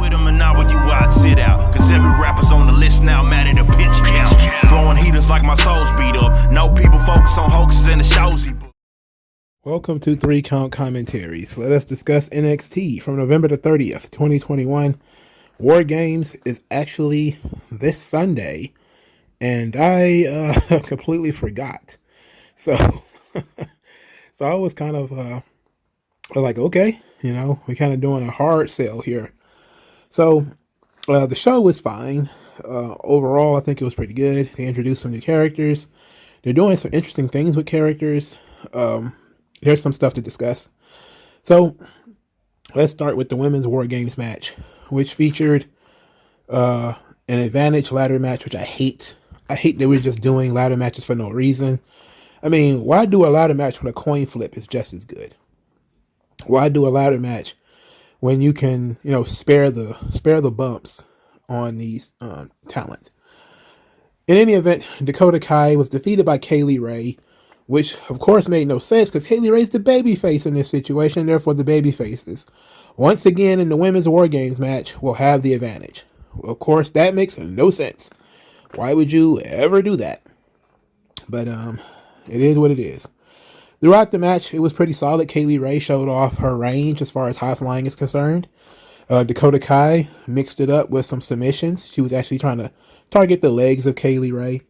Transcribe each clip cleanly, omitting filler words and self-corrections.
with them and now when you out, sit out. Cause every rapper's on the list now, mad at a pitch count. Flowing heaters like my soul's beat up. No people focus on hoaxes and the shows he book. Welcome to 3 Count Commentaries. Let us discuss NXT from November the 30th, 2021. War Games is actually this Sunday, and I completely forgot. So, so I was kind of like, okay, you know, we're kind of doing a hard sell here. So, the show was fine. Overall, I think it was pretty good. They introduced some new characters. They're doing some interesting things with characters. Here's some stuff to discuss. So, let's start with the Women's War Games match, which featured an advantage ladder match, which I hate. I hate that we're just doing ladder matches for no reason. I mean, why do a ladder match when a coin flip is just as good? Why do a ladder match when you can, you know, spare the bumps on these talent? In any event, Dakota Kai was defeated by Kaylee Ray, which of course made no sense because Kaylee Ray's the babyface in this situation, therefore the babyfaces, once again in the Women's War Games match, will have the advantage. Well, of course, that makes no sense. Why would you ever do that? But it is what it is. Throughout the match, it was pretty solid. Kaylee Ray showed off her range as far as high flying is concerned. Dakota Kai mixed it up with some submissions. She was actually trying to target the legs of Kaylee Ray.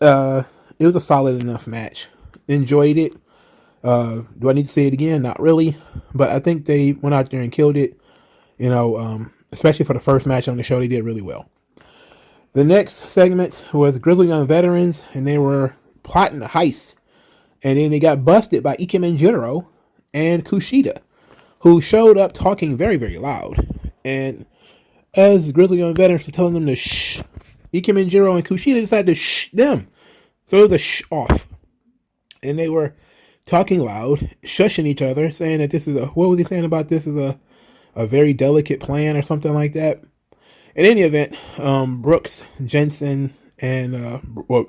It was a solid enough match. Enjoyed it. Do I need to say it again? Not really. But I think they went out there and killed it. You know, especially for the first match on the show, they did really well. The next segment was Grizzled Young Veterans, and they were plotting a heist. And then they got busted by Ike Manjiro and Kushida, who showed up talking very, very loud. And as Grizzled Young Veterans were telling them to shh, Ike Manjiro and Kushida decided to shh them. So it was a shh off. And they were talking loud, shushing each other, saying that this is what was he saying about this is a very delicate plan or something like that. In any event, Brooks, Jensen, and what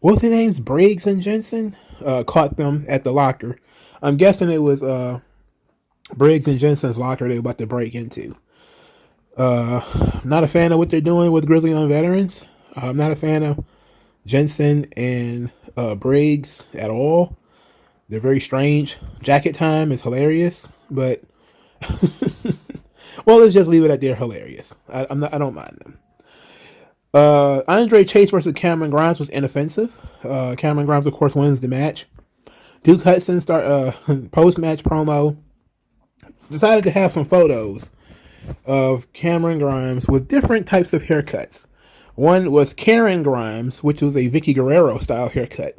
was their names? Briggs and Jensen caught them at the locker. I'm guessing it was Briggs and Jensen's locker they were about to break into. Not a fan of what they're doing with Grizzly Young Veterans. I'm not a fan of Jensen and Briggs at all. They're very strange. Jacket Time is hilarious, but well, let's just leave it at they're hilarious. I don't mind them. Andre Chase versus Cameron Grimes was inoffensive. Cameron Grimes, of course, wins the match. Duke Hudson post-match promo decided to have some photos of Cameron Grimes with different types of haircuts. One was Karen Grimes, which was a Vicky Guerrero style haircut,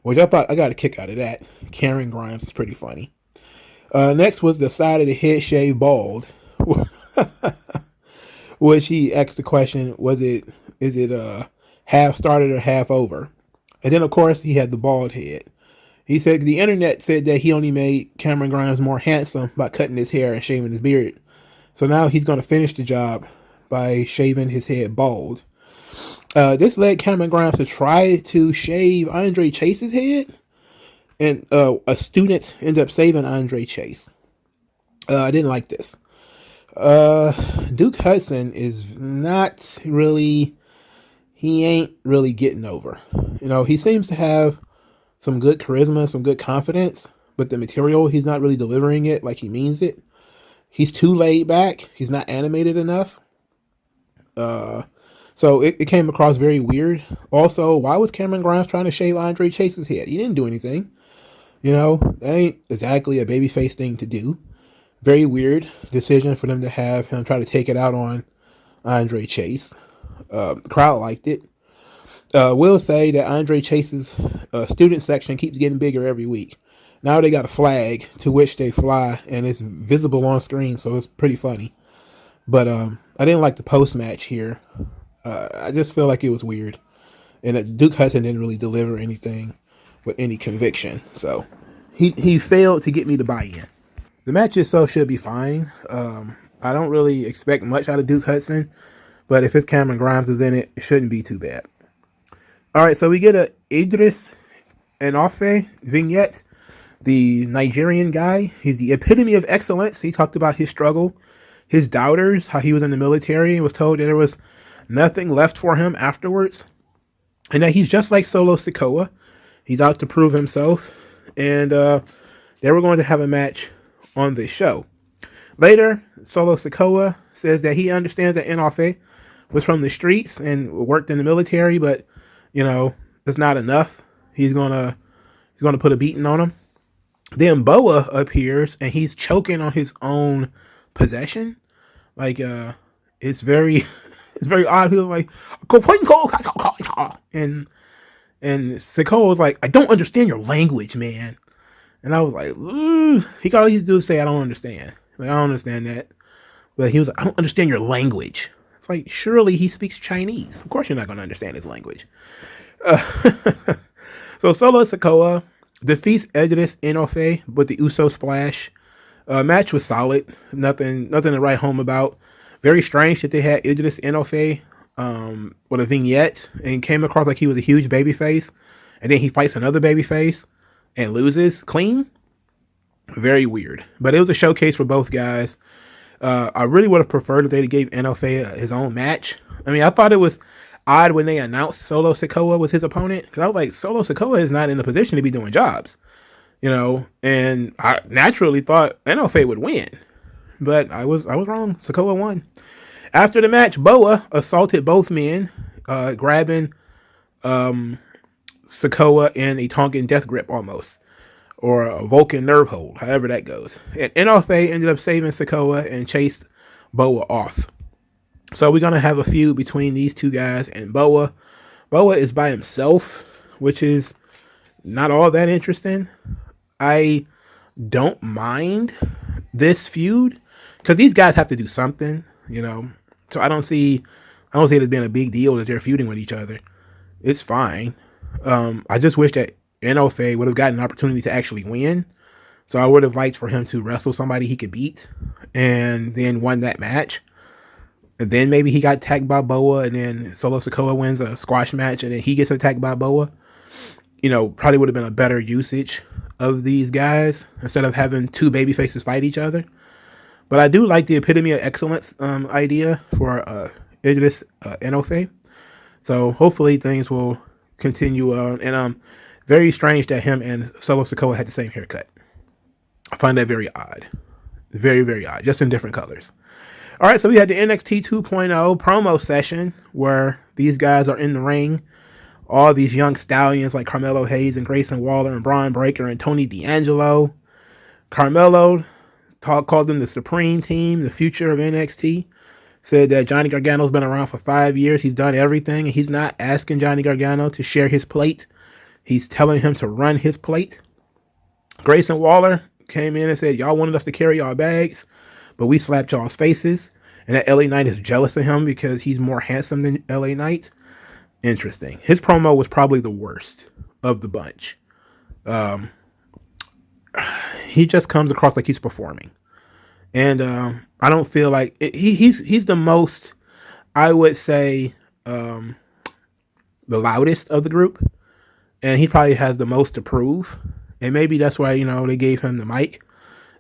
which I thought I got a kick out of that. Karen Grimes is pretty funny. Next was the side of the head shaved bald, which he asked the question, is it half started or half over? And then, of course, he had the bald head. He said the internet said that he only made Cameron Grimes more handsome by cutting his hair and shaving his beard. So now he's going to finish the job by shaving his head bald. This led Cameron Grimes to try to shave Andre Chase's head. And a student ended up saving Andre Chase. I didn't like this. Duke Hudson is not really, he ain't really getting over. You know, he seems to have some good charisma, some good confidence, but the material, he's not really delivering it like he means it. He's too laid back. He's not animated enough. So it came across very weird. Also, why was Cameron Grimes trying to shave Andre Chase's head? He didn't do anything. You know, that ain't exactly a babyface thing to do. Very weird decision for them to have him try to take it out on Andre Chase. The crowd liked it. Will say that Andre Chase's student section keeps getting bigger every week. Now they got a flag to which they fly, and it's visible on screen, so it's pretty funny. But I didn't like the post-match here. I just feel like it was weird. And Duke Hudson didn't really deliver anything with any conviction. So he failed to get me to buy in. The match itself should be fine. I don't really expect much out of Duke Hudson. But if it's Cameron Grimes is in it, it shouldn't be too bad. All right, so we get a Idris Enofe vignette. The Nigerian guy. He's the epitome of excellence. He talked about his struggle his doubters, how he was in the military and was told that there was nothing left for him afterwards, and that he's just like Solo Sikoa. He's out to prove himself, and they were going to have a match on this show. Later, Solo Sikoa says that he understands that Enofe was from the streets and worked in the military, but it's not enough. He's gonna put a beating on him. Then Boa appears and he's choking on his own possession. Like it's very it's very odd. He was like, and Sikoa was like, I don't understand your language, man. And I was like, ooh. He got all he do is say, I don't understand. Like, I don't understand that. But he was like, I don't understand your language. It's like, surely he speaks Chinese. Of course you're not going to understand his language. So Solo Sikoa defeats Edris Enofe with the Uso splash. Match was solid. Nothing to write home about. Very strange that they had Idris Enofe with a vignette and came across like he was a huge babyface. And then he fights another babyface and loses clean. Very weird. But it was a showcase for both guys. I really would have preferred if they gave Enofe his own match. I mean, I thought it was odd when they announced Solo Sikoa was his opponent, because I was like, Solo Sikoa is not in a position to be doing jobs, and I naturally thought Enofe would win, but I was wrong. Sikoa won. After the match, Boa assaulted both men, grabbing Sikoa in a Tongan death grip almost, or a Vulcan nerve hold, however that goes. And Enofe ended up saving Sikoa and chased Boa off. So we're going to have a feud between these two guys and Boa. Boa is by himself, which is not all that interesting. I don't mind this feud because these guys have to do something, So I don't see it as being a big deal that they're feuding with each other. It's fine. I just wish that Enofe would have gotten an opportunity to actually win. So I would have liked for him to wrestle somebody he could beat and then won that match. And then maybe he got attacked by Boa, and then Solo Sikoa wins a squash match, and then he gets attacked by Boa. Probably would have been a better usage of these guys instead of having two baby faces fight each other. But I do like the epitome of excellence idea for Idris Enofe. So hopefully things will continue on. And very strange that him and Solo Sikoa had the same haircut. I find that very odd. Very, very odd. Just in different colors. All right, so we had the NXT 2.0 promo session where these guys are in the ring. All these young stallions like Carmelo Hayes and Grayson Waller and Bron Breakker and Tony D'Angelo. Carmelo called them the Supreme Team, the future of NXT. Said that Johnny Gargano's been around for 5 years. He's done everything, and he's not asking Johnny Gargano to share his plate. He's telling him to run his plate. Grayson Waller came in and said, y'all wanted us to carry y'all bags, but we slapped y'all's faces. And that LA Knight is jealous of him because he's more handsome than LA Knight. Interesting. His promo was probably the worst of the bunch. He just comes across like he's performing. And I don't feel like he's the most, I would say, the loudest of the group. And he probably has the most to prove. And maybe that's why, they gave him the mic.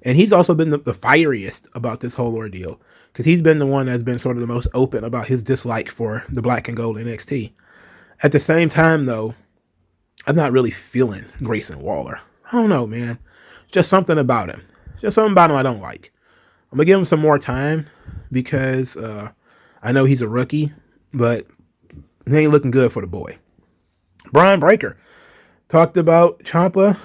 And he's also been the fieriest about this whole ordeal, because he's been the one that's been sort of the most open about his dislike for the black and gold NXT. At the same time, though, I'm not really feeling Grayson Waller. I don't know, man. Just something about him. Just something about him I don't like. I'm going to give him some more time because I know he's a rookie, but he ain't looking good for the boy. Bron Breakker talked about Ciampa,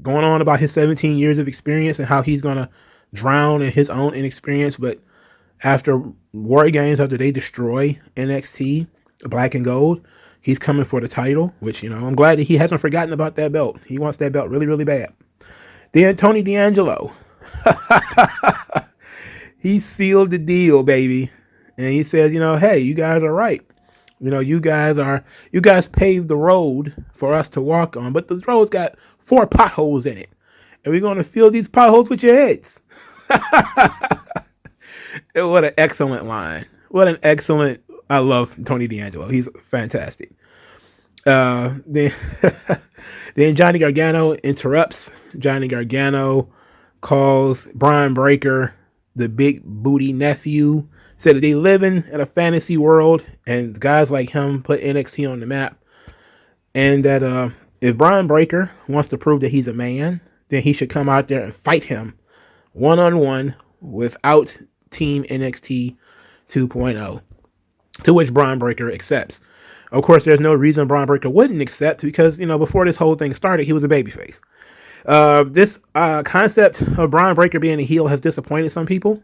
going on about his 17 years of experience and how he's going to drown in his own inexperience. But after War Games, after they destroy NXT, black and gold, he's coming for the title, which, I'm glad that he hasn't forgotten about that belt. He wants that belt really, really bad. Then Tony D'Angelo. He sealed the deal, baby. And he says, hey, you guys are right. You guys paved the road for us to walk on, but this road's got 4 potholes in it. And we're going to fill these potholes with your heads. What an excellent line. I love Tony D'Angelo. He's fantastic. Then Johnny Gargano interrupts. Johnny Gargano calls Bron Breakker the big booty nephew, said that they live in a fantasy world, and guys like him put NXT on the map. And that if Bron Breakker wants to prove that he's a man, then he should come out there and fight him one-on-one without Team NXT 2.0, to which Bron Breakker accepts. Of course, there's no reason Bron Breakker wouldn't accept, because, before this whole thing started, he was a babyface. This concept of Bron Breakker being a heel has disappointed some people.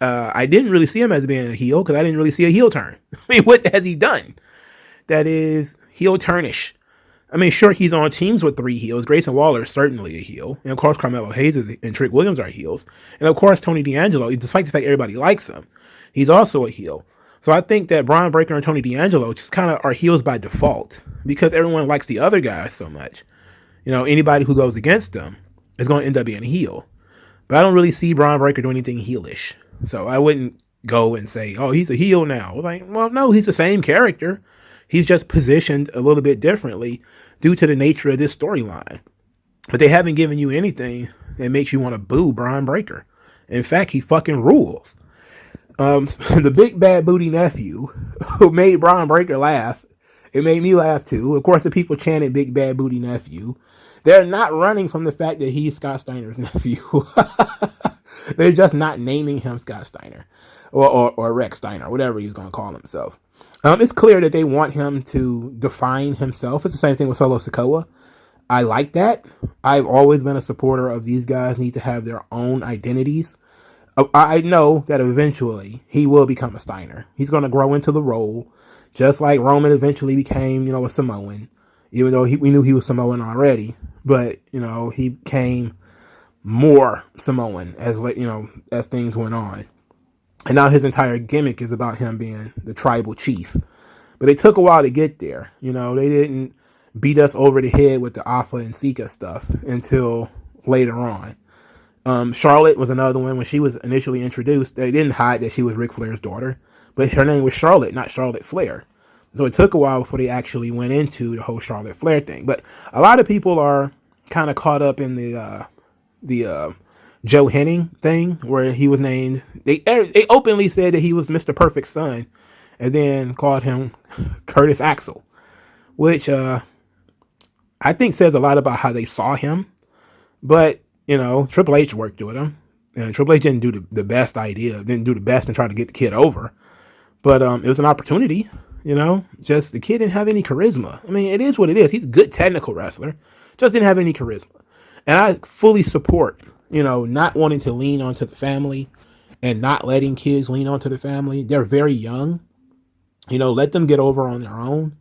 I didn't really see him as being a heel, because I didn't really see a heel turn. I mean, what has he done that is heel turnish? I mean, sure, he's on teams with 3 heels. Grayson Waller is certainly a heel. And of course, Carmelo Hayes and Trick Williams are heels. And of course, Tony D'Angelo, despite the fact everybody likes him, he's also a heel. So I think that Bron Breakker and Tony D'Angelo just kind of are heels by default, because everyone likes the other guys so much. Anybody who goes against them is going to end up being a heel. But I don't really see Bron Breakker doing anything heelish. So I wouldn't go and say, oh, he's a heel now. Well, no, he's the same character. He's just positioned a little bit differently due to the nature of this storyline. But they haven't given you anything that makes you want to boo Bron Breakker. In fact, he fucking rules. The big bad booty nephew who made Bron Breakker laugh, it made me laugh too. Of course, the people chanted big bad booty nephew. They're not running from the fact that he's Scott Steiner's nephew. They're just not naming him Scott Steiner or Rex Steiner, whatever he's going to call himself. It's clear that they want him to define himself. It's the same thing with Solo Sikoa. I like that. I've always been a supporter of these guys need to have their own identities. I know that eventually he will become a Steiner. He's going to grow into the role, just like Roman eventually became, a Samoan, even though we knew he was Samoan already. But, he became more Samoan as things went on. And now his entire gimmick is about him being the tribal chief. But it took a while to get there. They didn't beat us over the head with the Alpha and Sika stuff until later on. Charlotte was another one. When she was initially introduced, they didn't hide that she was Ric Flair's daughter. But her name was Charlotte, not Charlotte Flair. So it took a while before they actually went into the whole Charlotte Flair thing. But a lot of people are kind of caught up in the Joe Henning thing, where he was named. They openly said that he was Mr. Perfect's son, and then called him Curtis Axel, which I think says a lot about how they saw him. But Triple H worked with him, and Triple H didn't do the best didn't do the best and try to get the kid over. But it was an opportunity. Just the kid didn't have any charisma. I mean, it is what it is. He's a good technical wrestler, just didn't have any charisma. And I fully support not wanting to lean onto the family and not letting kids lean onto the family. They're very young. Let them get over on their own.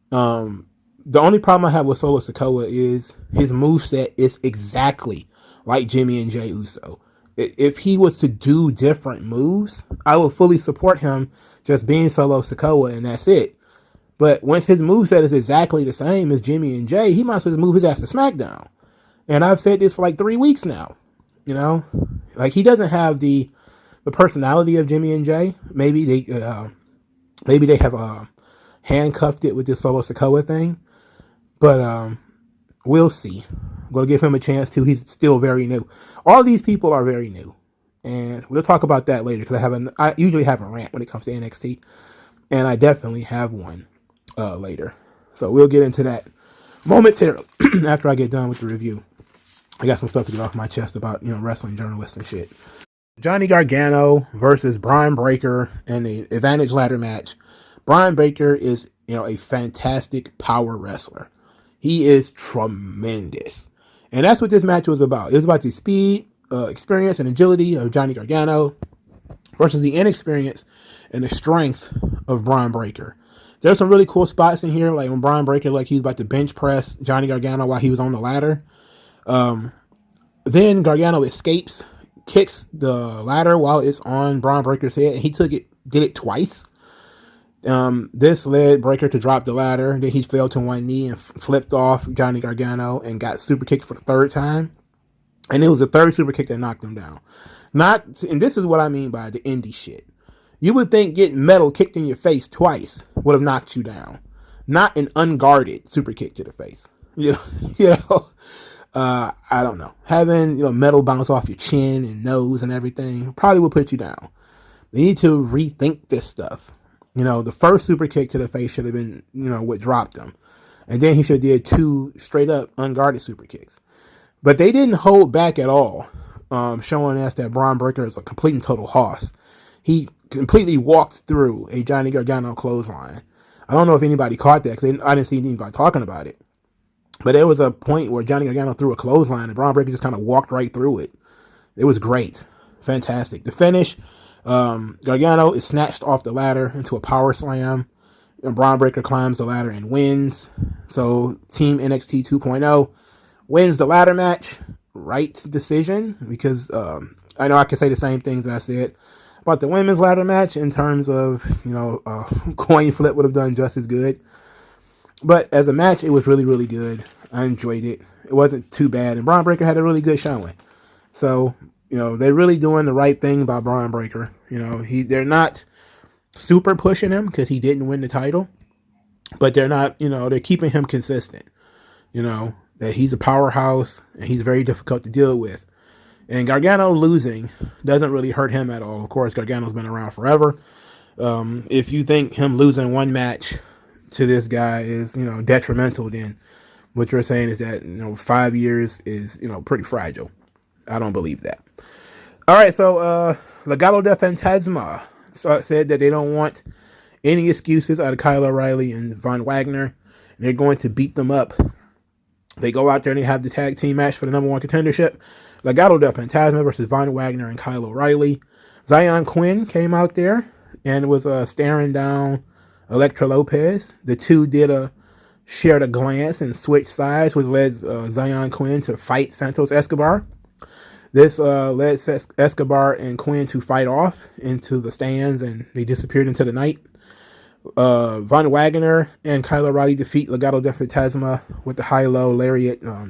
The only problem I have with Solo Sikoa is his moveset is exactly like Jimmy and Jey Uso. If he was to do different moves, I would fully support him just being Solo Sikoa, and that's it. But once his moveset is exactly the same as Jimmy and Jey, he might as well move his ass to SmackDown. And I've said this for like 3 weeks now. Like, he doesn't have the personality of Jimmy and Jey. Maybe they have handcuffed it with this Solo Sikoa thing. But we'll see. I'm going to give him a chance too. He's still very new. All these people are very new. And we'll talk about that later, because I usually have a rant when it comes to NXT. And I definitely have one later. So we'll get into that momentarily after I get done with the review. I got some stuff to get off my chest about, wrestling journalists and shit. Johnny Gargano versus Bron Breakker in the Advantage Ladder match. Bron Breakker is, a fantastic power wrestler. He is tremendous. And that's what this match was about. It was about the speed, experience, and agility of Johnny Gargano versus the inexperience and the strength of Bron Breakker. There's some really cool spots in here, like when Bron Breakker, he was about to bench press Johnny Gargano while he was on the ladder. Then Gargano escapes, kicks the ladder while it's on Bron Breakker's head, and he did it twice. This led Breakker to drop the ladder. Then he fell to one knee and flipped off Johnny Gargano and got super kicked for the 3rd time. And it was the 3rd super kick that knocked him down. And this is what I mean by the indie shit. You would think getting metal kicked in your face twice would have knocked you down, not an unguarded super kick to the face. I don't know. Having metal bounce off your chin and nose and everything probably will put you down. They need to rethink this stuff. The first super kick to the face should have been what dropped him, and then he should have did 2 straight up unguarded super kicks. But they didn't hold back at all, showing us that Bron Breakker is a complete and total hoss. He completely walked through a Johnny Gargano clothesline. I don't know if anybody caught that because I didn't see anybody talking about it. But there was a point where Johnny Gargano threw a clothesline and Bron Breakker just kind of walked right through it. It was great. Fantastic. The finish, Gargano is snatched off the ladder into a power slam. And Bron Breakker climbs the ladder and wins. So Team NXT 2.0 wins the ladder match. Right decision, because I know I can say the same things that I said about the women's ladder match in terms of, coin flip would have done just as good. But as a match, it was really, really good. I enjoyed it. It wasn't too bad. And Bron Breakker had a really good showing. So, they're really doing the right thing by Bron Breakker. They're not super pushing him because he didn't win the title. But they're not, they're keeping him consistent. That he's a powerhouse and he's very difficult to deal with. And Gargano losing doesn't really hurt him at all. Of course, Gargano's been around forever. If you think him losing one match to this guy is, detrimental, then what you're saying is that, 5 years is, pretty fragile. I don't believe that. All right, so Legado del Fantasma said that they don't want any excuses out of Kyle O'Reilly and Von Wagner. And they're going to beat them up. They go out there and they have the tag team match for the number 1 contendership. Legado del Fantasma versus Von Wagner and Kyle O'Reilly. Zion Quinn came out there and was staring down Elektra Lopez. The two shared a glance and switched sides, which led Zion Quinn to fight Santos Escobar. This led Escobar and Quinn to fight off into the stands, and they disappeared into the night. Von Wagner and Kyle O'Reilly defeat Legado del Fantasma with the high-low lariat. I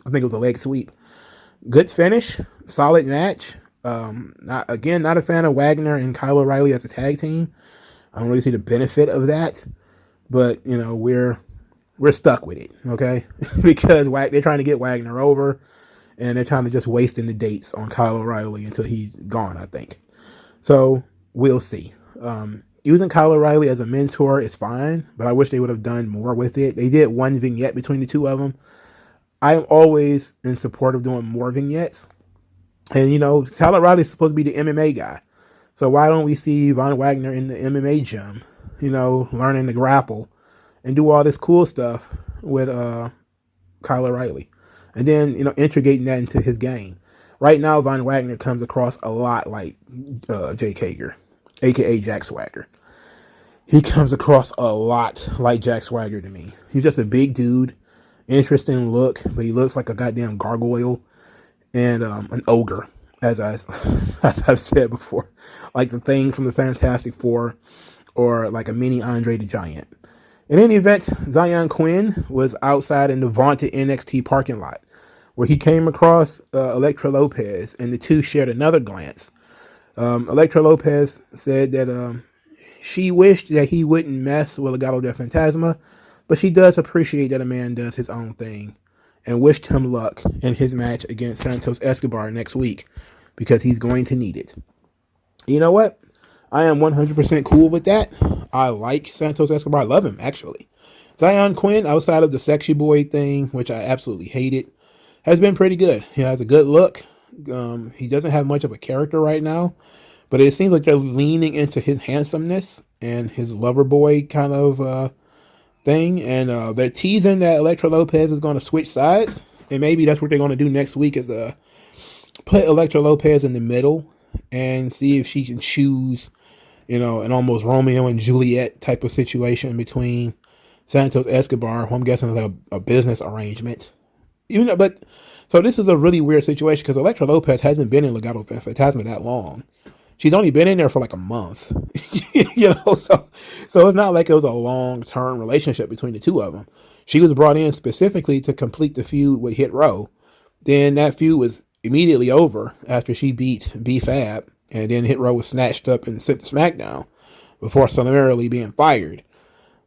think it was a leg sweep. Good finish. Solid match. Not a fan of Wagner and Kyle O'Reilly as a tag team. I don't really see the benefit of that. But, we're stuck with it, okay? Because they're trying to get Wagner over, and they're trying to just wasting the dates on Kyle O'Reilly until he's gone, I think. So, we'll see. Using Kyle O'Reilly as a mentor is fine, but I wish they would have done more with it. They did one vignette between the two of them. I'm always in support of doing more vignettes. And, Kyle O'Reilly is supposed to be the MMA guy. So why don't we see Von Wagner in the MMA gym, learning to grapple and do all this cool stuff with Kyle O'Reilly. And then, integrating that into his game. Right now, Von Wagner comes across a lot like Jake Hager, a.k.a. Jack Swagger. He comes across a lot like Jack Swagger to me. He's just a big dude, interesting look, but he looks like a goddamn gargoyle and an ogre, as I've said before, like the Thing from the Fantastic Four, or like a mini Andre the Giant. In any event, Zion Quinn was outside in the vaunted NXT parking lot, where he came across Elektra Lopez, and the two shared another glance. Elektra Lopez said that she wished that he wouldn't mess with Legado del Fantasma, but she does appreciate that a man does his own thing, and wished him luck in his match against Santos Escobar next week, because he's going to need it. You know what? I am 100% cool with that. I like Santos Escobar. I love him, actually. Zion Quinn, outside of the sexy boy thing, which I absolutely hated, has been pretty good. He has a good look. He doesn't have much of a character right now, but it seems like they're leaning into his handsomeness and his lover boy kind of thing. And they're teasing that Elektra Lopez is going to switch sides. And maybe that's what they're going to do next week, is put Elektra Lopez in the middle and see if she can choose, an almost Romeo and Juliet type of situation between Santos Escobar, who I'm guessing is like a business arrangement. So this is a really weird situation because Elektra Lopez hasn't been in Legado del Fantasma that long. She's only been in there for like a month, so it's not like it was a long-term relationship between the two of them. She was brought in specifically to complete the feud with Hit Row. Then that feud was immediately over after she beat B-Fab, and then Hit Row was snatched up and sent to SmackDown before summarily being fired.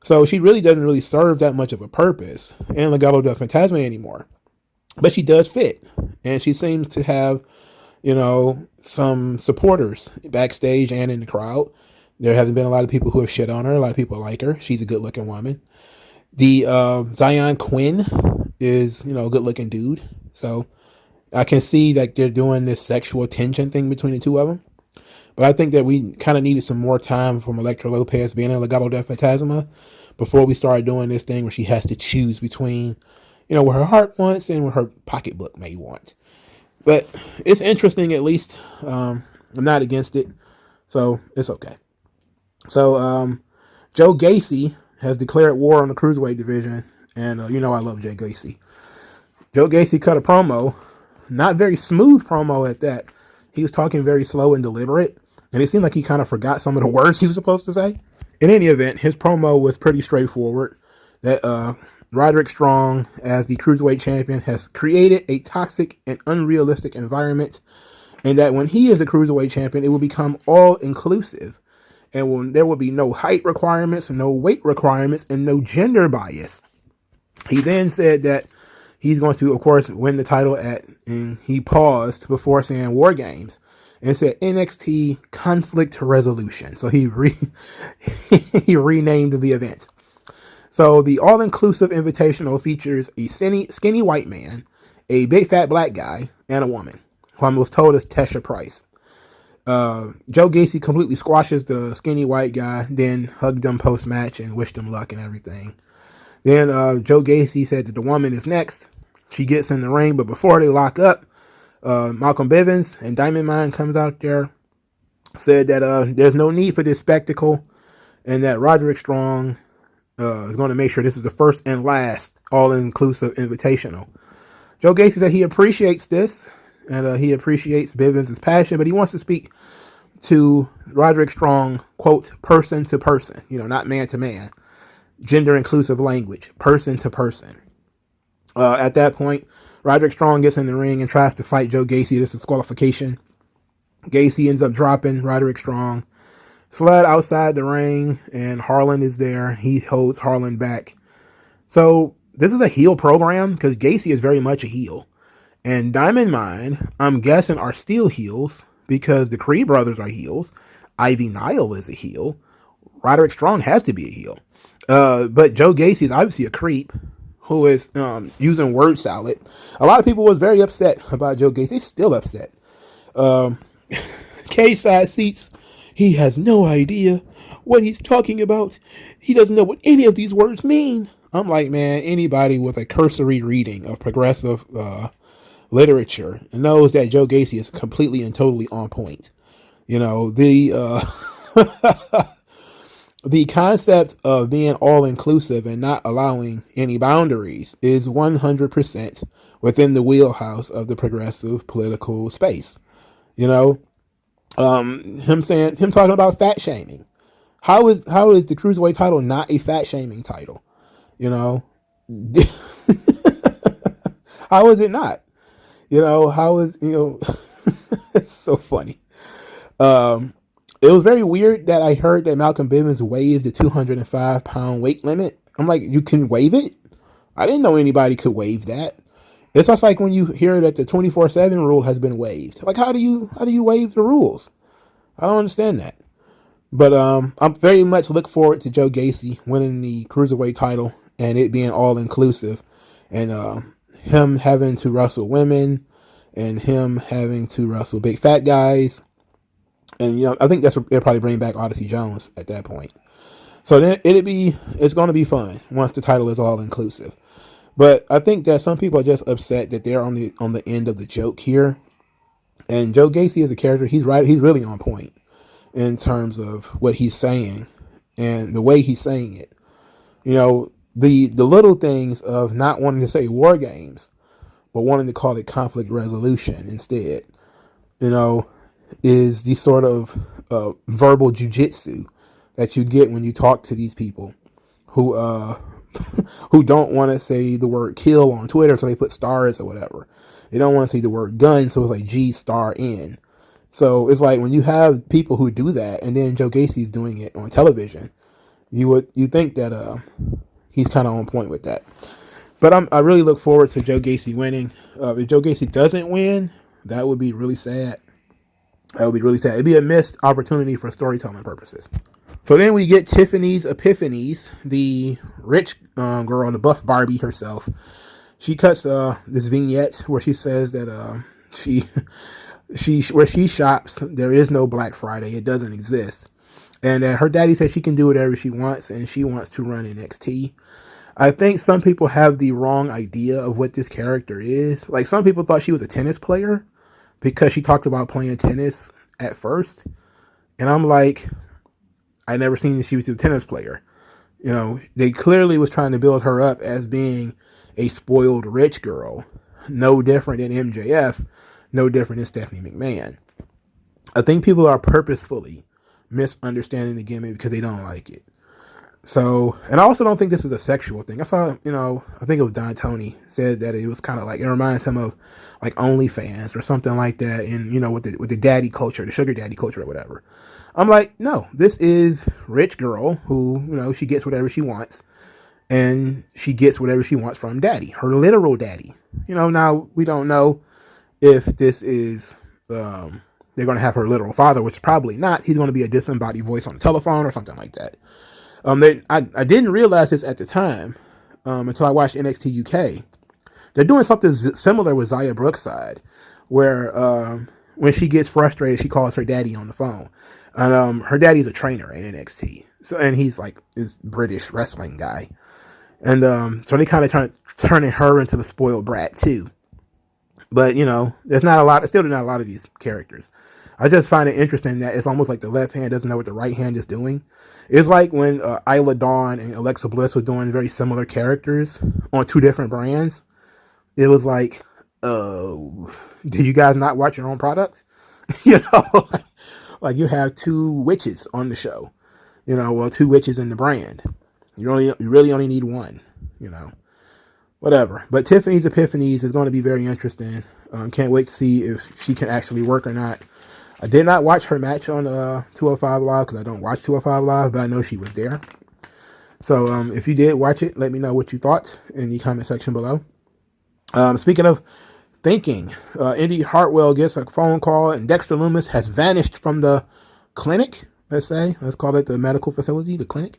So she really doesn't really serve that much of a purpose in Legado del Fantasma anymore. but she does fit, and she seems to have, some supporters backstage and in the crowd. There haven't been a lot of people who have shit on her. A lot of people like her. She's a good looking woman. The Zion Quinn is, a good looking dude. So I can see that they're doing this sexual tension thing between the two of them. But I think that we kind of needed some more time from Elektra Lopez being in Legado del Fantasma before we started doing this thing where she has to choose between, what her heart wants and what her pocketbook may want. But it's interesting, at least. I'm not against it, so it's okay. So Joe Gacy has declared war on the Cruiserweight division, and I love Joe Gacy. Joe Gacy cut a promo, not very smooth promo at that. He was talking very slow and deliberate, and it seemed like he kind of forgot some of the words he was supposed to say. In any event, his promo was pretty straightforward. That Roderick Strong, as the Cruiserweight champion, has created a toxic and unrealistic environment, and that when he is the Cruiserweight champion, it will become all-inclusive, and there will be no height requirements, no weight requirements, and no gender bias. He then said that he's going to, of course, win the title and he paused before saying War Games, and said NXT Conflict Resolution. So he he renamed the event. So the all-inclusive invitational features a skinny white man, a big fat black guy, and a woman, who I was told is Tesha Price. Joe Gacy completely squashes the skinny white guy, then hugged him post-match and wished him luck and everything. Then Joe Gacy said that the woman is next. She gets in the ring, but before they lock up, Malcolm Bivens and Diamond Mine comes out there, said that there's no need for this spectacle, and that Roderick Strong is going to make sure this is the first and last all-inclusive invitational. Joe Gacy said he appreciates this, and he appreciates Bivens' passion, but he wants to speak to Roderick Strong, quote, person to person, not man to man, gender-inclusive language, person to person. At that point, Roderick Strong gets in the ring and tries to fight Joe Gacy. This is disqualification. Gacy ends up dropping Roderick Strong. Sled outside the ring, and Harlan is there. He holds Harlan back. So this is a heel program because Gacy is very much a heel. And Diamond Mine, I'm guessing, are still heels because the Creed brothers are heels. Ivy Nile is a heel. Roderick Strong has to be a heel. But Joe Gacy is obviously a creep who is using word salad. A lot of people was very upset about Joe Gacy. They're still upset. K-side seats. He has no idea what he's talking about. He doesn't know what any of these words mean. I'm like, man, anybody with a cursory reading of progressive literature knows that Joe Gacy is completely and totally on point. The the concept of being all-inclusive and not allowing any boundaries is 100% within the wheelhouse of the progressive political space. Him talking about fat shaming. How is the Cruiserweight title not a fat shaming title? How is it not? How is, it's so funny. It was very weird that I heard that Malcolm Bivens waived the 205-pound weight limit. I'm like, you can waive it? I didn't know anybody could waive that. It's just like when you hear that the 24/7 rule has been waived. Like, how do you waive the rules? I don't understand that. But I'm very much look forward to Joe Gacy winning the Cruiserweight title and it being all inclusive, and him having to wrestle women and him having to wrestle big fat guys. And I think they'll probably bring back Odyssey Jones at that point. So then it's going to be fun once the title is all inclusive. But I think that some people are just upset that they're on the end of the joke here. And Joe Gacy is a character. He's right. He's really on point in terms of what he's saying and the way he's saying it. The little things of not wanting to say war games, but wanting to call it conflict resolution instead, is the sort of verbal jujitsu that you get when you talk to these people who who don't want to say the word kill on Twitter, so they put stars or whatever. They don't want to say the word gun, so it's like G*N. So it's like when you have people who do that, and then Joe Gacy's doing it on television, you think that he's kind of on point with that. But I really look forward to Joe Gacy winning. If Joe Gacy doesn't win, that would be really sad. That would be really sad. It'd be a missed opportunity for storytelling purposes. So then we get Tiffany's Epiphanies, the rich girl, the buff Barbie herself. She cuts this vignette where she says that she where she shops, there is no Black Friday. It doesn't exist. And her daddy says she can do whatever she wants, and she wants to run NXT. I think some people have the wrong idea of what this character is. Like, some people thought she was a tennis player because she talked about playing tennis at first. And I'm like, I never seen that she was a tennis player. You know, they clearly was trying to build her up as being a spoiled rich girl. No different than MJF, no different than Stephanie McMahon. I think people are purposefully misunderstanding the gimmick because they don't like it. So, and I also don't think this is a sexual thing. I saw, I think it was Don Tony said that it was kind of like, it reminds him of like OnlyFans or something like that. And, with the daddy culture, the sugar daddy culture or whatever. I'm like, no, this is rich girl who, she gets whatever she wants, and she gets whatever she wants from daddy, her literal daddy. Now we don't know if this is, they're going to have her literal father, which probably not. He's going to be a disembodied voice on the telephone or something like that. I didn't realize this at the time until I watched NXT UK. They're doing something similar with Xia Brookside, where when she gets frustrated, she calls her daddy on the phone. And her daddy's a trainer at NXT, and he's like this British wrestling guy. And so they kind of turning her into the spoiled brat too. But there's not a lot. Still, not a lot of these characters. I just find it interesting that it's almost like the left hand doesn't know what the right hand is doing. It's like when Isla Dawn and Alexa Bliss was doing very similar characters on two different brands. It was like, do you guys not watch your own products? Like you have two witches on the show. Two witches in the brand. You really only need one. Whatever. But Tiffany's Epiphanies is going to be very interesting. Can't wait to see if she can actually work or not. I did not watch her match on 205 Live because I don't watch 205 Live, but I know she was there. So if you did watch it, let me know what you thought in the comment section below. Speaking of thinking, Indy Hartwell gets a phone call and Dexter Lumis has vanished from the clinic, let's call it the medical facility, the clinic.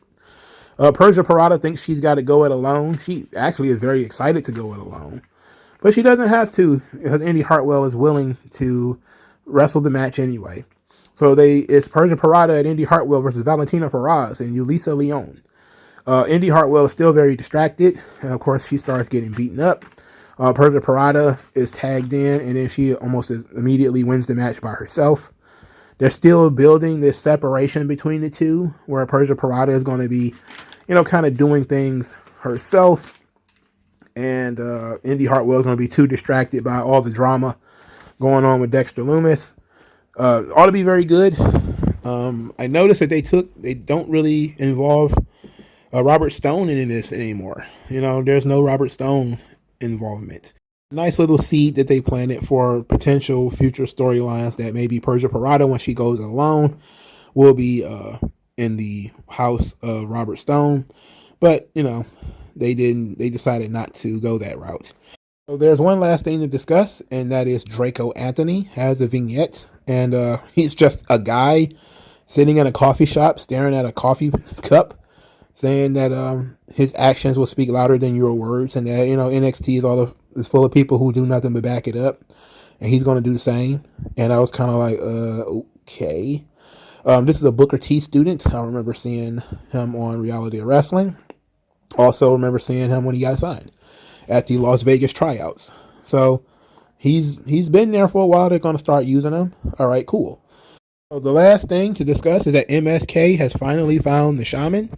Persia Pirotta thinks she's got to go it alone. She actually is very excited to go it alone. But she doesn't have to, because Indy Hartwell is willing to wrestle the match anyway. So it's Persia Pirotta and Indy Hartwell versus Valentina Feroz and Yulisa Leon. Indy Hartwell is still very distracted, and of course she starts getting beaten up. Persia Pirotta is tagged in, and then she almost immediately wins the match by herself. They're still building this separation between the two, where Persia Pirotta is going to be, kind of doing things herself, and Indy Hartwell is going to be too distracted by all the drama going on with Dexter Lumis. Ought to be very good. I noticed that they don't really involve Robert Stone in this anymore. There's no Robert Stone involvement. Nice little seed that they planted for potential future storylines that maybe Persia Pirotta, when she goes alone, will be in the house of Robert Stone. But, they decided not to go that route. So there's one last thing to discuss, and that is Draco Anthony has a vignette, and he's just a guy sitting in a coffee shop staring at a coffee cup, saying that his actions will speak louder than your words, and that NXT is full of people who do nothing but back it up, and he's going to do the same. And I was kind of like, okay. This is a Booker T student. I remember seeing him on Reality of Wrestling. Also remember seeing him when he got signed at the Las Vegas tryouts. So he's been there for a while. They're going to start using him. All right, cool. So the last thing to discuss is that MSK has finally found the shaman.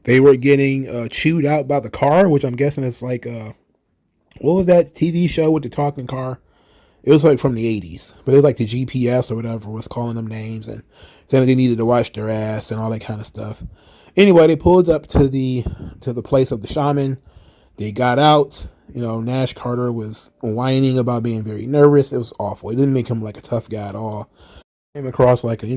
They were getting chewed out by the car, which I'm guessing is like, what was that TV show with the talking car? It was like from the 80s, but it was like the GPS or whatever was calling them names and saying that they needed to watch their ass and all that kind of stuff. Anyway, they pulled up to the place of the shaman. They got out. Nash Carter was whining about being very nervous. It was awful. It didn't make him like a tough guy at all. Came across like a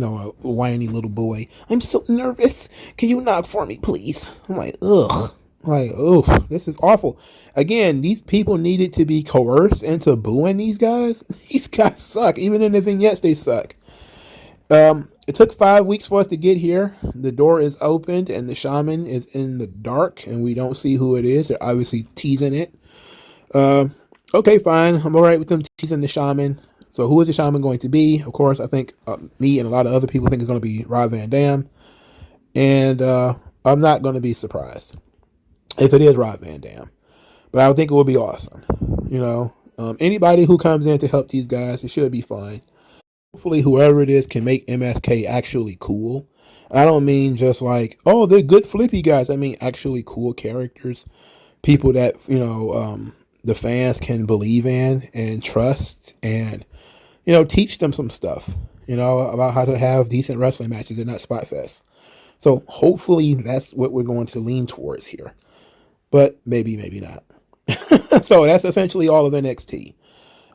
whiny little boy. I'm so nervous. Can you knock for me, please? I'm like, ugh. Like, oh, this is awful. Again, these people needed to be coerced into booing these guys. These guys suck. Even in the vignettes, they suck. It took 5 weeks for us to get here. The door is opened and the shaman is in the dark and we don't see who it is. They're obviously teasing it. Okay, fine. I'm all right with them teasing the shaman. So who is the shaman going to be? Of course, I think me and a lot of other people think it's going to be Rob Van Dam. And I'm not going to be surprised if it is Rob Van Dam. But I would think it would be awesome. You know, anybody who comes in to help these guys, it should be fun. Hopefully, whoever it is can make MSK actually cool. I don't mean just like, oh, they're good flippy guys. I mean actually cool characters, people that the fans can believe in and trust, and teach them some stuff, about how to have decent wrestling matches and not spot fest. So hopefully that's what we're going to lean towards here, but maybe not. So that's essentially all of NXT.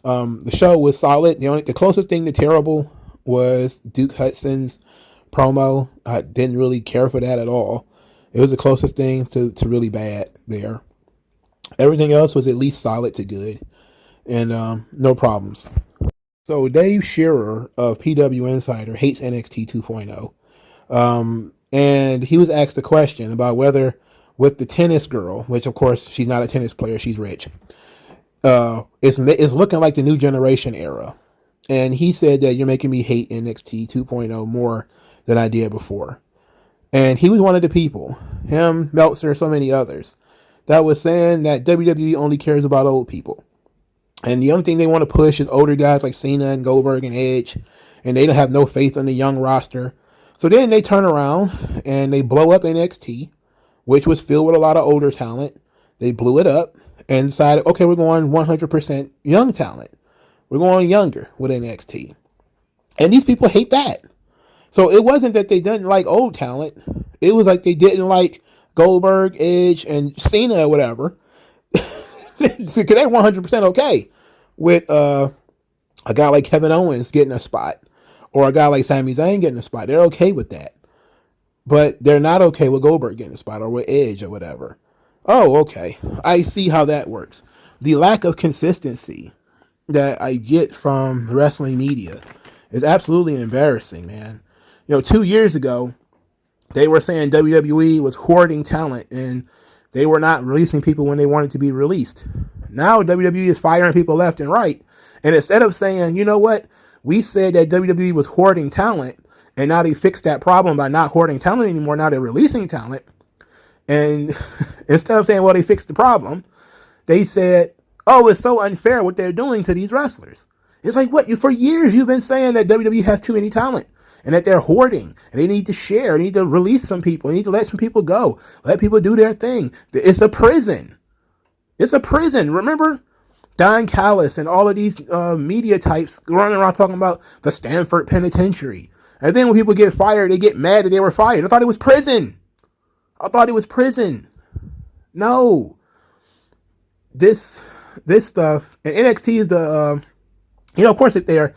The show was solid. The closest thing to terrible was Duke Hudson's promo. I didn't really care for that at all. It was the closest thing to really bad there. Everything else was at least solid to good, and no problems. So Dave Shearer of PW Insider hates NXT 2.0. And he was asked a question about whether with the tennis girl, which of course she's not a tennis player, she's rich, it's looking like the new generation era. And he said that you're making me hate NXT 2.0 more than I did before. And he was one of the people, him, Meltzer, so many others, that was saying that WWE only cares about old people. And the only thing they want to push is older guys like Cena and Goldberg and Edge. And they don't have no faith in the young roster. So then they turn around and they blow up NXT, which was filled with a lot of older talent. They blew it up and decided, okay, we're going 100% young talent. We're going younger with NXT. And these people hate that. So it wasn't that they didn't like old talent. It was like they didn't like Goldberg, Edge, and Cena or whatever. Because they're 100% okay with a guy like Kevin Owens getting a spot, or a guy like Sami Zayn getting a spot. They're okay with that. But they're not okay with Goldberg getting a spot, or with Edge or whatever. Oh, okay. I see how that works. The lack of consistency that I get from the wrestling media is absolutely embarrassing, man. 2 years ago, they were saying WWE was hoarding talent and they were not releasing people when they wanted to be released. Now WWE is firing people left and right. And instead of saying, you know what, we said that WWE was hoarding talent, and now they fixed that problem by not hoarding talent anymore. Now they're releasing talent. And instead of saying, well, they fixed the problem, they said, oh, it's so unfair what they're doing to these wrestlers. It's like, what? For years you've been saying that WWE has too many talent and that they're hoarding and they need to share, they need to release some people, they need to let some people go, let people do their thing. It's a prison. It's a prison. Remember Don Callis and all of these media types running around talking about the Stanford Penitentiary. And then when people get fired, they get mad that they were fired. I thought it was prison. No. This stuff, and NXT is the, of course, if the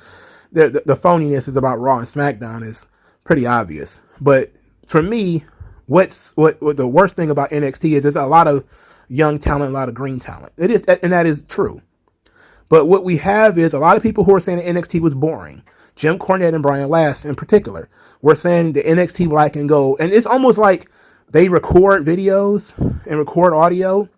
phoniness is about Raw and SmackDown is pretty obvious. But for me, what the worst thing about NXT is there's a lot of young talent, a lot of green talent. It is, and that is true. But what we have is a lot of people who are saying that NXT was boring. Jim Cornette and Brian Last in particular were saying the NXT Black and Gold, and it's almost like they record videos and record audio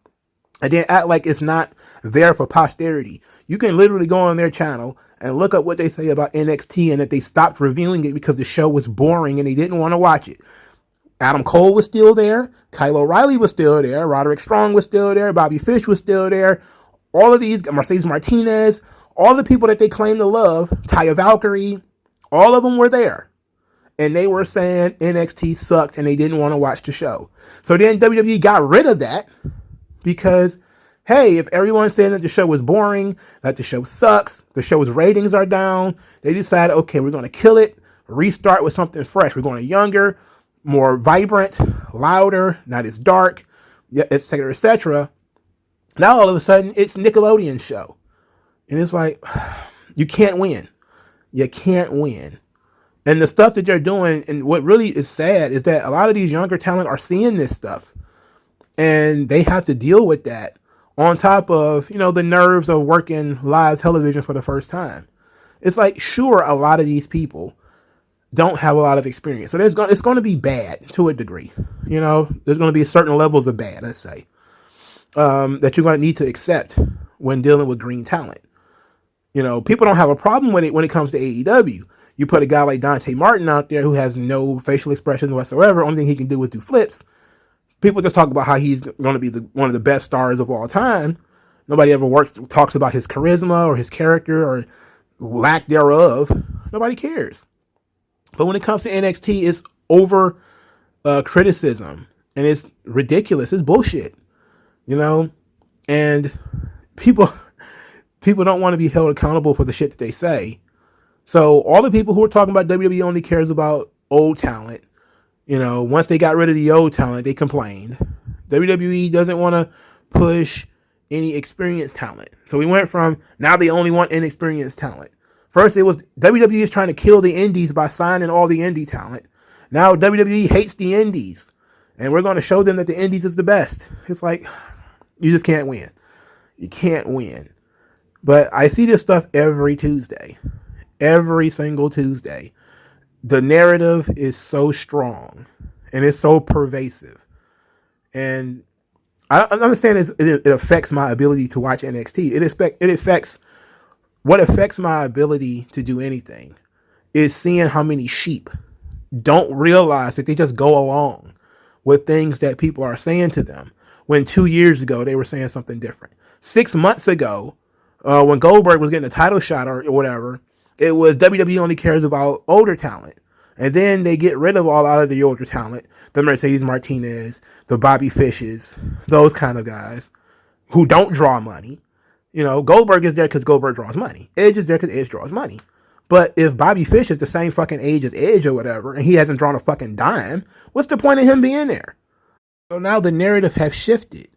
and then act like it's not there for posterity. You can literally go on their channel and look up what they say about NXT and that they stopped reviewing it because the show was boring and they didn't want to watch it. Adam Cole was still there. Kyle O'Reilly was still there. Roderick Strong was still there. Bobby Fish was still there. All of these, Mercedes Martinez, all the people that they claim to love, Taya Valkyrie, all of them were there. And they were saying NXT sucked and they didn't want to watch the show. So then WWE got rid of that because, hey, if everyone's saying that the show was boring, that the show sucks, the show's ratings are down, they decided, okay, we're going to kill it, restart with something fresh. We're going to younger, more vibrant, louder, not as dark, etc., etc. Now all of a sudden it's Nickelodeon show. And it's like, you can't win. You can't win. And the stuff that they're doing, and what really is sad is that a lot of these younger talent are seeing this stuff. And they have to deal with that on top of, the nerves of working live television for the first time. It's like, sure, a lot of these people don't have a lot of experience. So it's going to be bad to a degree. There's going to be certain levels of bad, let's say, that you're going to need to accept when dealing with green talent. People don't have a problem with it when it comes to AEW. You put a guy like Dante Martin out there who has no facial expressions whatsoever. Only thing he can do is do flips. People just talk about how he's going to be one of the best stars of all time. Nobody ever talks about his charisma or his character or lack thereof. Nobody cares. But when it comes to NXT, it's over criticism, and it's ridiculous. It's bullshit, and people don't want to be held accountable for the shit that they say. So all the people who are talking about WWE only cares about old talent. Once they got rid of the old talent, they complained. WWE doesn't want to push any experienced talent. So we went from now they only want inexperienced talent. First, it was WWE is trying to kill the indies by signing all the indie talent. Now WWE hates the indies, and we're going to show them that the indies is the best. It's like, you just can't win. You can't win. But I see this stuff every Tuesday. Every single Tuesday. The narrative is so strong, and it's so pervasive. And I understand it affects my ability to watch NXT. What affects my ability to do anything is seeing how many sheep don't realize that they just go along with things that people are saying to them. When 2 years ago, they were saying something different. 6 months ago, when Goldberg was getting a title shot or whatever, it was WWE only cares about older talent. And then they get rid of all out of the older talent. The Mercedes Martinez, the Bobby Fishes, those kind of guys who don't draw money. Goldberg is there because Goldberg draws money. Edge is there because Edge draws money. But if Bobby Fish is the same fucking age as Edge or whatever, and he hasn't drawn a fucking dime, what's the point of him being there? So now the narrative has shifted.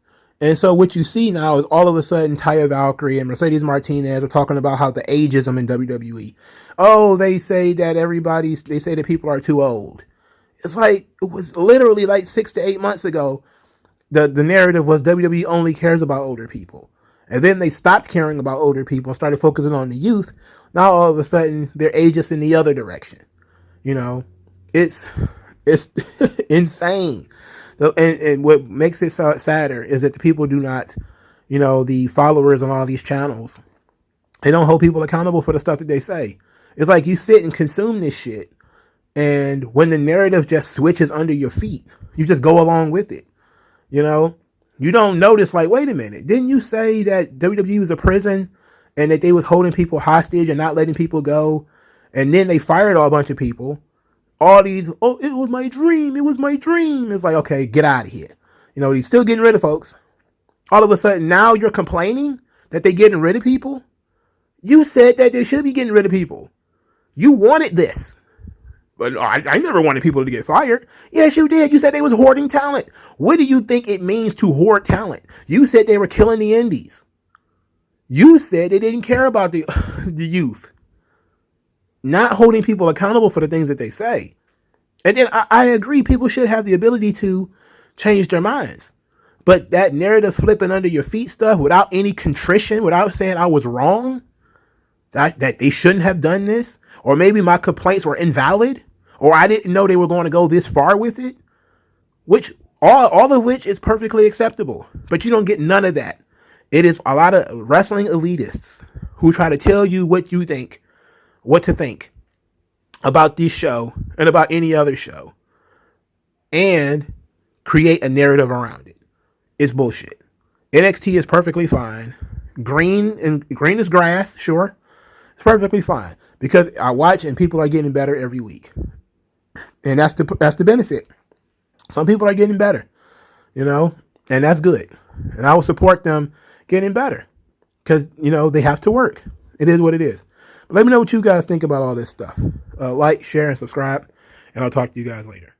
And so what you see now is all of a sudden Taya Valkyrie and Mercedes Martinez are talking about how the ageism in WWE. Oh, they say that they say that people are too old. It's like, it was literally like 6 to 8 months ago, the narrative was WWE only cares about older people. And then they stopped caring about older people and started focusing on the youth. Now all of a sudden they're ageist in the other direction. It's insane. And what makes it sadder is that the people do not, the followers on all these channels, they don't hold people accountable for the stuff that they say. It's like you sit and consume this shit, and when the narrative just switches under your feet, you just go along with it. You don't notice, like, wait a minute, didn't you say that WWE was a prison and that they was holding people hostage and not letting people go? And then they fired a bunch of people. All these, it was my dream. It was my dream. It's like, okay, get out of here. He's still getting rid of folks. All of a sudden, now you're complaining that they're getting rid of people. You said that they should be getting rid of people. You wanted this. But I never wanted people to get fired. Yes, you did. You said they was hoarding talent. What do you think it means to hoard talent? You said they were killing the indies. You said they didn't care about the youth. Not holding people accountable for the things that they say. And then I agree, people should have the ability to change their minds. But that narrative flipping under your feet stuff without any contrition, without saying I was wrong, that they shouldn't have done this, or maybe my complaints were invalid, or I didn't know they were going to go this far with it, which all of which is perfectly acceptable. But you don't get none of that. It is a lot of wrestling elitists who try to tell you what you think, what to think about this show and about any other show, and create a narrative around it. It's bullshit. NXT is perfectly fine. Green is grass, sure. It's perfectly fine because I watch and people are getting better every week, and that's the benefit. Some people are getting better, and that's good. And I will support them getting better because they have to work. It is what it is. But let me know what you guys think about all this stuff. Like, share, and subscribe, and I'll talk to you guys later.